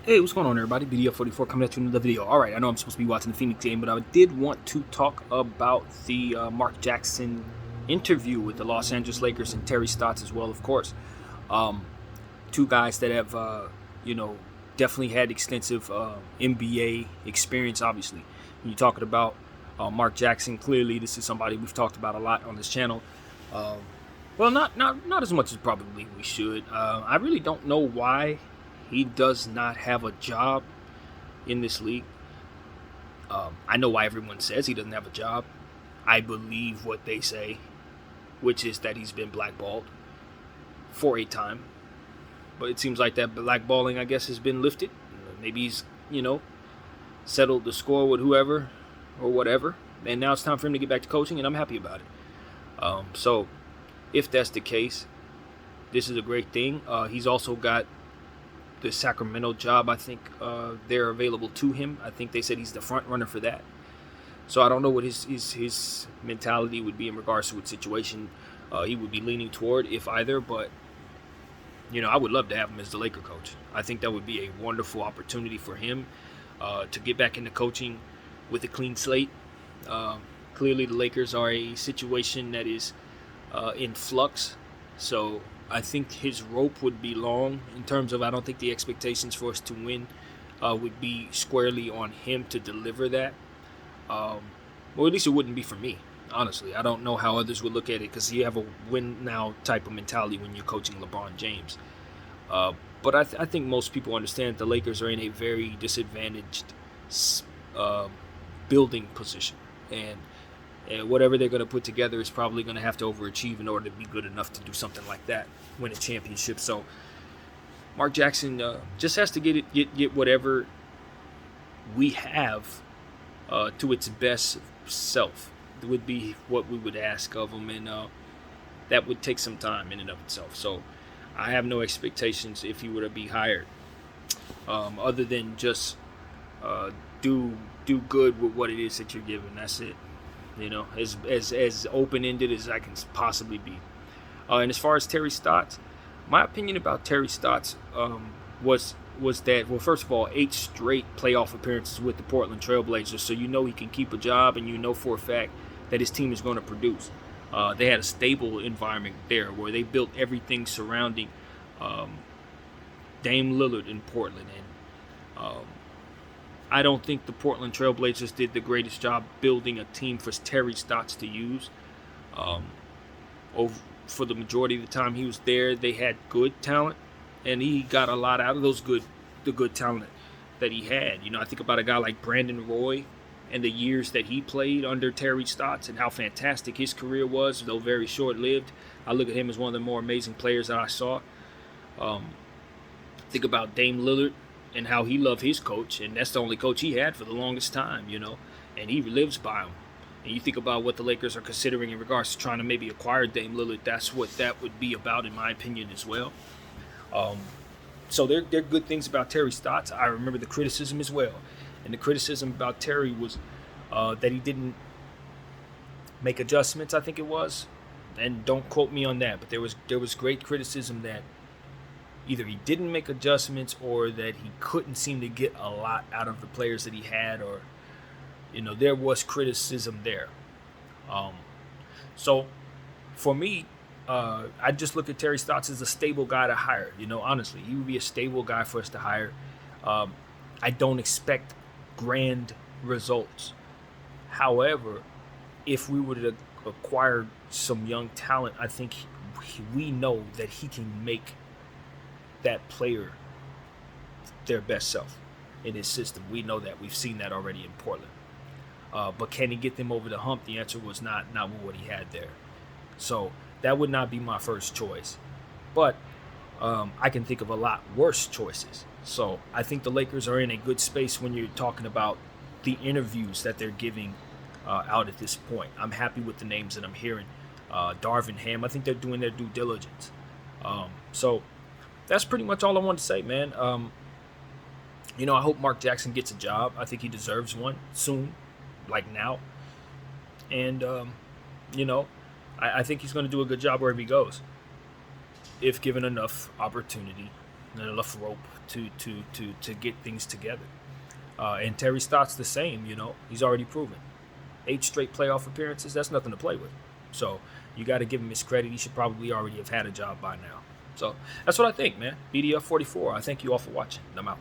Hey, what's going on, everybody? BDF44 coming at you with another video. All right, I know I'm supposed to be watching the Phoenix game, but I did want to talk about the Marc Jackson interview with the Los Angeles Lakers and Terry Stotts as well, of course. Um, Two guys that have, definitely had extensive NBA experience, obviously. When you're talking about Marc Jackson, clearly this is somebody we've talked about a lot on this channel. Um, well, not as much as probably we should. I really don't know why he does not have a job in this league. I know why everyone says he doesn't have a job. I believe what they say, which is that he's been blackballed for a time. But it seems like that blackballing, I guess, has been lifted. Maybe he's, settled the score with whoever or whatever. And now it's time for him to get back to coaching, and I'm happy about it. So if that's the case, this is a great thing. He's also got the Sacramento job. I think they're available to him. I think they said he's the front runner for that. So I don't know what his mentality would be in regards to what situation he would be leaning toward, if either. But I would love to have him as the Laker coach. I think that would be a wonderful opportunity for him to get back into coaching with a clean slate. Clearly, the Lakers are a situation that is in flux. So I think his rope would be long in terms of, I don't think the expectations for us to win would be squarely on him to deliver that. Well, at least it wouldn't be for me, honestly. I don't know how others would look at it, because you have a win now type of mentality when you're coaching LeBron James. But I think most people understand that the Lakers are in a very disadvantaged building position. And whatever they're going to put together is probably going to have to overachieve in order to be good enough to do something like that, win a championship. So Marc Jackson just has to get whatever we have to its best self. It would be what we would ask of him, and that would take some time in and of itself. So I have no expectations if he were to be hired, other than just do good with what it is that you're given. That's it. As open-ended as I can possibly be. And as far as Terry Stotts, my opinion about Terry Stotts was that, well, first of all, 8 straight playoff appearances with the Portland Trailblazers, so he can keep a job, and for a fact that his team is going to produce. They had a stable environment there where they built everything surrounding Dame Lillard in Portland, and I don't think the Portland Trailblazers did the greatest job building a team for Terry Stotts to use. For the majority of the time he was there, they had good talent, and he got a lot out of the good talent that he had. I think about a guy like Brandon Roy and the years that he played under Terry Stotts and how fantastic his career was, though very short-lived. I look at him as one of the more amazing players that I saw. Think about Dame Lillard and how he loved his coach, and that's the only coach he had for the longest time, and he lives by him. And you think about what the Lakers are considering in regards to trying to maybe acquire Dame Lillard, that's what that would be about, in my opinion, as well. So there are good things about Terry Stotts. I remember the criticism as well, and the criticism about Terry was that he didn't make adjustments, I think it was, and don't quote me on that, but there was great criticism that either he didn't make adjustments or that he couldn't seem to get a lot out of the players that he had, or there was criticism there. So for me, I just look at Terry Stotts as a stable guy to hire. Honestly, he would be a stable guy for us to hire. I don't expect grand results. However, if we were to acquire some young talent, I think we know that he can make that player their best self in his system. We know that. We've seen that already in Portland. But can he get them over the hump? The answer was not what he had there. So that would not be my first choice. But I can think of a lot worse choices. So I think the Lakers are in a good space when you're talking about the interviews that they're giving out at this point. I'm happy with the names that I'm hearing. Darvin Ham, I think they're doing their due diligence. So that's pretty much all I want to say, man. I hope Marc Jackson gets a job. I think he deserves one soon, like now. And, I think he's going to do a good job wherever he goes, if given enough opportunity enough rope to get things together. And Terry Stotts the same. He's already proven 8 straight playoff appearances. That's nothing to play with. So you got to give him his credit. He should probably already have had a job by now. So that's what I think, man. BDF 44. I thank you all for watching. I'm out.